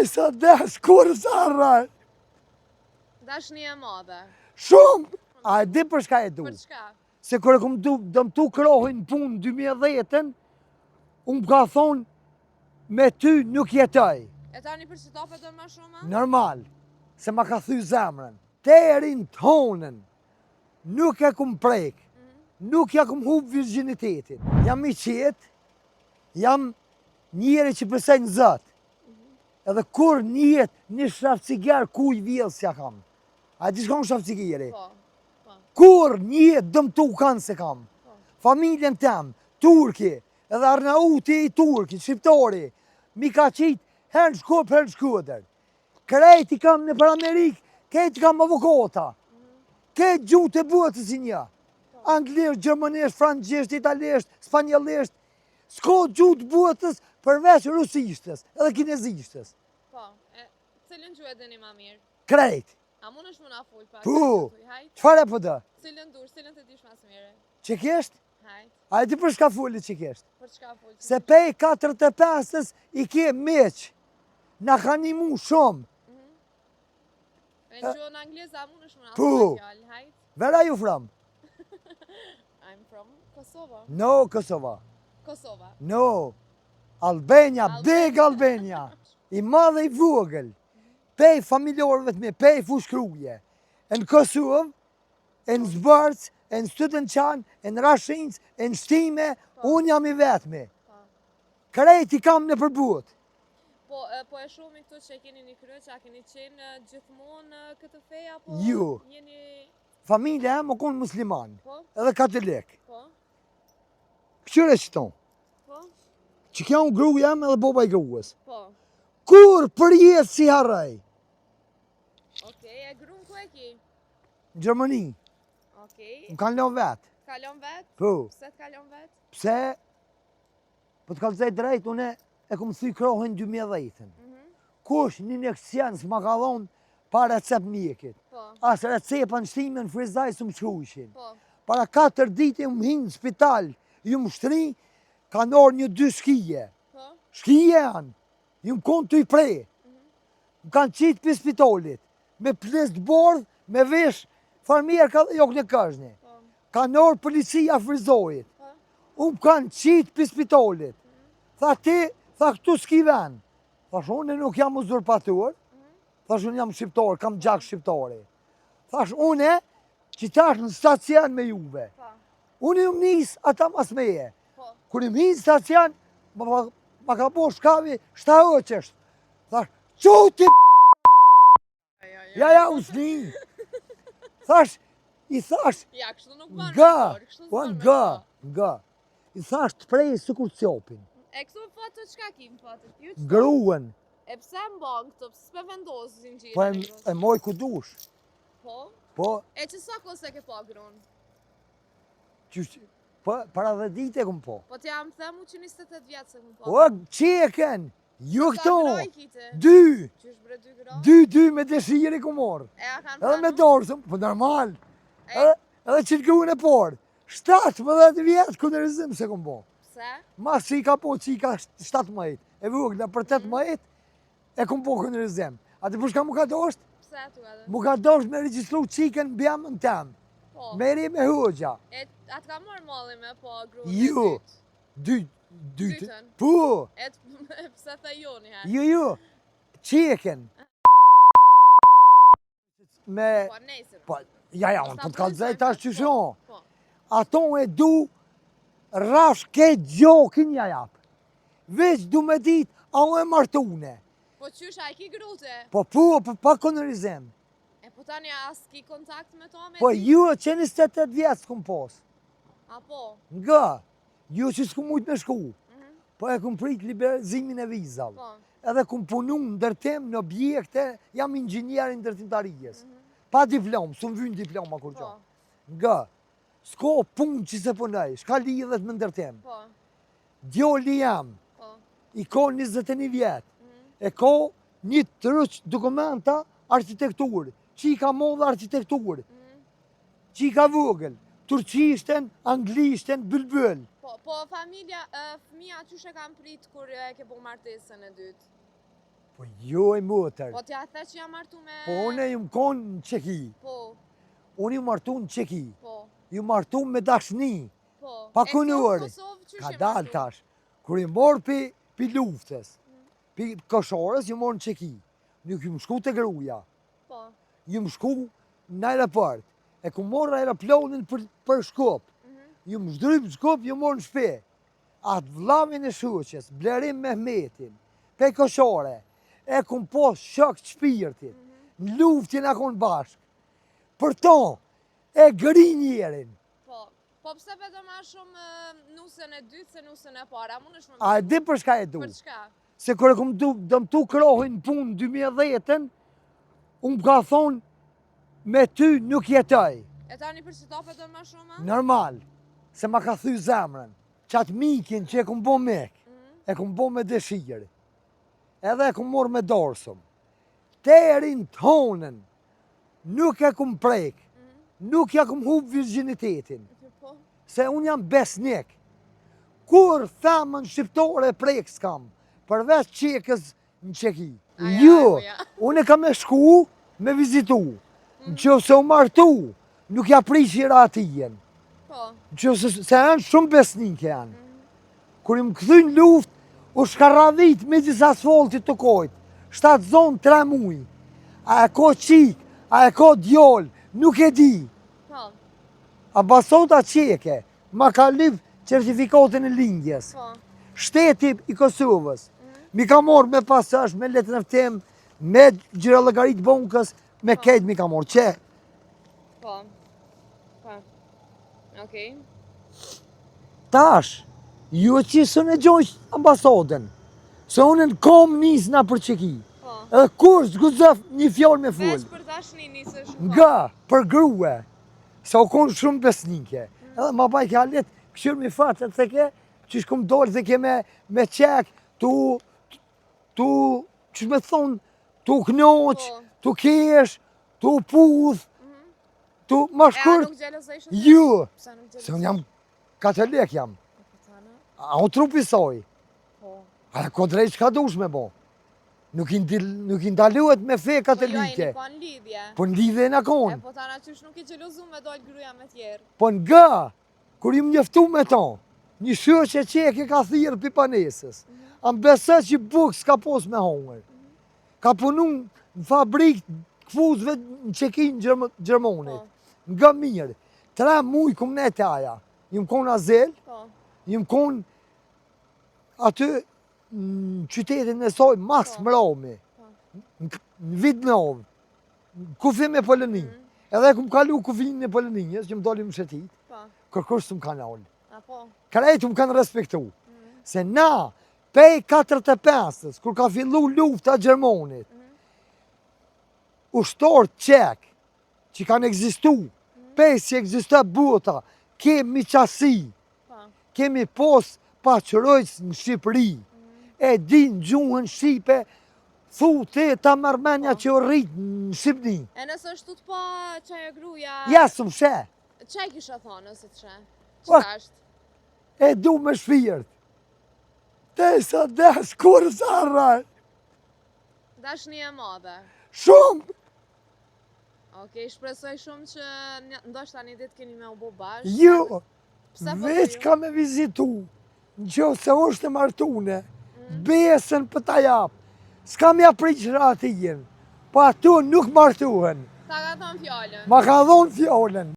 sa desh kur sarra. Dashni e madhe. Shumë! A e di për shka e du? Për çka? Se kërë këm dëmtu krohin punë 2010-ën, unë ka thonë me ty nuk jetoj. E tani për që tape do më shumë? Normal, se ma ka thy zemrën. Te erin tonën, nuk e këm prek, nuk ja këm hub virginitetin. Jam i qetë, jam njeri që përsej në zëtë. Edhe kur njet një shafciger kuj vjellë s'ja kam. A di shka në shafcigeri? Po. Kur njet dëmtu kanë se kam. Familjen tem, Turki, edhe Arnauti i Turki, Shqiptori, mi ka qitë herë shkup, herë shkuder. Krejt i kam në për Amerikë, krejt i kam avokata. Krejt gjutë e bëtës i një. Anglisht, Gjermanisht, Francesht, Italisht, Spanjalisht. S'ko gjutë bëtës përveç rusishtës edhe kinezishtës. Po, cilën gjuhë e dini ma mirë? Krejt. A mund është muna full pak? Pu, qëfar e pëdë? Cilën dur, cilën të dish mas mire? Që kjesht? Hajt, A e di për shka fulli që kjesht? për çka full? Se pej 45-ës i ke meq. Na ka një mu shumë. E në gjuhën anglisht, a mund është muna Pu. full fjallë? Hajt, Where are you from? I'm from Kosova. No, Kosova. Kosova. No. Albania, big Albania. I madhe i vogël. Pej familjarëve të me, pej fushkruje. E në Kosovë, e në Zbërc, e në Studençan, e në Rashinc, e në Shtime, unë jam i vetmi. Krejt i kam në përbut. Po e shumë i këtu që keni një krye, që a keni qenë gjithmonë këtë feja, po Ju. jeni... Familja e më konë musliman, Po, edhe katolik. po, Këqyre që tonë, po, që kjo unë gruja jam edhe boba i gruës. po. Kur për jetë si haraj? Okej, e grunë ku e ki? Në Gjermani, Okej, më kanë lënë vetë. kalon vetë? Po, Pse të kalon vetë? pse, po të kalëzaj drejt, une e këmë thy krohin 2010-ën. Kush një injekcion s'ma ka dhonë pa recept mjekit. Po, As recepa në shtime në frizaj së më shkrujshin. po, Para 4 ditë më hinë në spital, ju më shtri, kanë orë një 2 shkije. po, Shkije janë, ju më konë të i prej. Më kanë qitë për spitalit, me ples të bordh, me vesh, farmjerë ka dhe jok në këzhni. po, Kanë orë policia frizojit. po. Unë kanë qitë për spitalit. Tha ti, tha këtu s'ki ven. Thash unë nuk jam uzurpatur. Thash unë jam shqiptar, kam gjak shqiptari. Thash unë që tash në stacion me juve. Po, Unë ju njës ata mas meje. po, Kër i njës stacion, ma ka po shkavi 7 qështë. Thash, quti ja usni. Thash, i thash, Ja, kështu nuk banë nga, me dorë, kështu po s'banë me nga, dorë. nga. I thash të prej së kur copin. E këtu foto çka ki më foto? Ju çfarë? Gruen, E pse mban këtu? S'pe vendos zinxhirin po e e gruas? moj ku dush. Po? Po, E që sa kohë se ke pa grunë? qysh, po, para dhe dite këm po. Po t'ja më themu që 28 vjetë se më pa. O, qeken, ju Sa këto, groj kite? 2, Qysh bre 2 gra? 2 me dëshiri ku morë. E a kanë Edhe me pranu? dorë, po normal. E, Edhe që të gruën e porë. 17 vjetë ku në rëzim se këm po. pse? Mas që i ka po që i ka 17, e vëgla për 18, e këm po ku në rëzim. A të përshka mu ka dosht? Pse tu edhe? Mu ka dosht me registru qiken bjam në tem. Po. Meri me hoxha. E atë ka marrë malli me pa grunë? Ju. Dytë. Dytën? Po. E pse the jo një herë? Ju. Qeken. Me... Po, nesër. Po, ja, unë po të kalëzaj tash që shonë. Po, Ato e du rash ke gjokin ja japë. Veç du me dit, a o e martune. po qysh a i ki grute? Po, pa konorizem. E po tani as ki kontakt me to me Po, ti? ju që 28 vjetë s'kum pos. A po? Nga, ju që s'kum mujt me shku. Po e kum prit liberizimin e vizave. Po. Edhe kum punu në ndërtim në objekte, jam inxhinier i ndërtimtarijës. Pa diplom, s'u vyn diploma kur Po. gjo. Nga, s'ko punë që se punoj, s'ka lidhet me ndërtim. Po. Djoli jam, Po. i ko 21 vjetë, e ko një tërëq dokumenta arkitekturë, që i ka modhe arkitekturë, që i ka vogël, turqishten, anglishten, bëlbël. Po familja, fëmija qysh e kam prit kur e ke po martesën e dytë? Po jo e motër. Po t'ja the që jam martu me... Po une ju më konë në Qeki. Po, Unë ju martu në Qeki. po, Ju martu me dashni. po. Pa E këtu në kunuri. Kosovë qysh Ka je dal martu? tash. Kër i morë pi luftës, pi koshorës, ju morë në Qeki. Nuk ju më shku të gruja. Po, Ju më shku në aeroport. E ku morë aeroplanin për Shkup. Ju më zdryp Shkup, ju morë në shpe. Atë vllamin e shuqes, Blerim Mehmetin, pe koshore, e ku më pos shok të shpirtit. Në luftin e ku në bashkë. Për to, e gri njerin. po. Po pse vetë ma shumë nusën e dytë se nusën e para? Mund është më A e di për shka e du? Për çka? Se kërë e këmë dëmtu krohin në punë 2010-ën, unë ka thonë, me ty nuk jetoj. E tani për që tapet do ma shumë? Normal, se ma ka thy zemrën. Qatë mikin që e këmë bo mek, e këmë bo me dëshirë. Edhe e këmë morë me dorsëm. Terin të honën, nuk e këmë prek, nuk ja këmë hubë virginitetin. Po, Se unë jam besnik. Kur thamën shqiptore prek s'kam, përveç qekës në Qeki. Aja, Jo, aja. unë e kam e shku me vizitu. Në që se u martu, nuk ja prishira atijen. po. Në që se janë shumë besnike janë. Kur i më këthyn luft, u shkarradhit me disa asfaltit të kojt. 7 zonë 3 muj. A e ko qik, a e ko djoll, nuk e di. Po, Ambasada qeke, ma ka lyp certifikatin e lindjes. po. Shteti i Kosovës. Mi ka morë me pasash, me letrën e ftem, me gjirallëgarit bonkës, me kejt mi ka morë. Që? Po. Po. Okej. Tash, ju e që së në gjojsh ambasadën. Se unë në kom nisë nga për Qeki. Po. Edhe kur s'guzëf një fjallë me full. Veç për dashni nisësh. Nga, për grue. Se u konë shumë besnike. Edhe ma baj ka letë, këshirë mi fatë të ke, që shkum dollë dhe ke me qek, që me thonë, tu knoq, Po. tu kesh, tu puth, tu ma E a shkurt. nuk gjelozoj shumë? Ju, Pse nuk se gjelozoj? unë jam katolik jam. A unë trupi soj. Po. A ko drejt që ka dush me bo. Nuk i ndaluhet me fe Po ju a katolike. jeni pa në lidhje. Po në lidhe në E konë. po tana qysh nuk i gjelozu me dojnë gruja me tjerë. Po nga, kur im njëftu me to, një shoqe qeke ka thirë pipanesës. Am besë që buk s'ka pos me hongër. Ka punu në fabrikë këfuzve në Qekin Gjermonit. Po. Nga mirë. 3 muj këm ne të aja. Jëm konë azel, Po. jëm konë aty në qytetin e soj mas Po. mromi. Në vit novë. Kufi me Poloni. Edhe këm kalu kufin e Poloninjës, që më doli më shetit, Po. kërkush të më kanë ollë. A po. Krejtë më kanë respektu. Se na, pej 45-ës, kur ka fillu lufta Gjermonit, ushtorë qek, që kanë egzistu, pej si egzista bota, kemi qasi, Po. kemi pos paqërojës në Shqipëri, e din gjuhën Shqipe, thu te ta mërmenja që u rritë në Shqipni. E nëse është tut pa qaj e gruja... Jasë më she, Qaj kisha thonë nëse të she? Po. Qëta është? e du me shpirt. Te sa desh kur zarra, Dashni e madhe. shumë. Okej, shpresoj shumë që ndoshta një ditë keni me u bo bashkë. Jo, Pse po veç ju? ka me vizitu, në që se është e martune, besën për ta japë, s'ka me apriq ratijen, po ato nuk martuhen, Ta ka thonë fjallën. ma ka dhonë fjollën.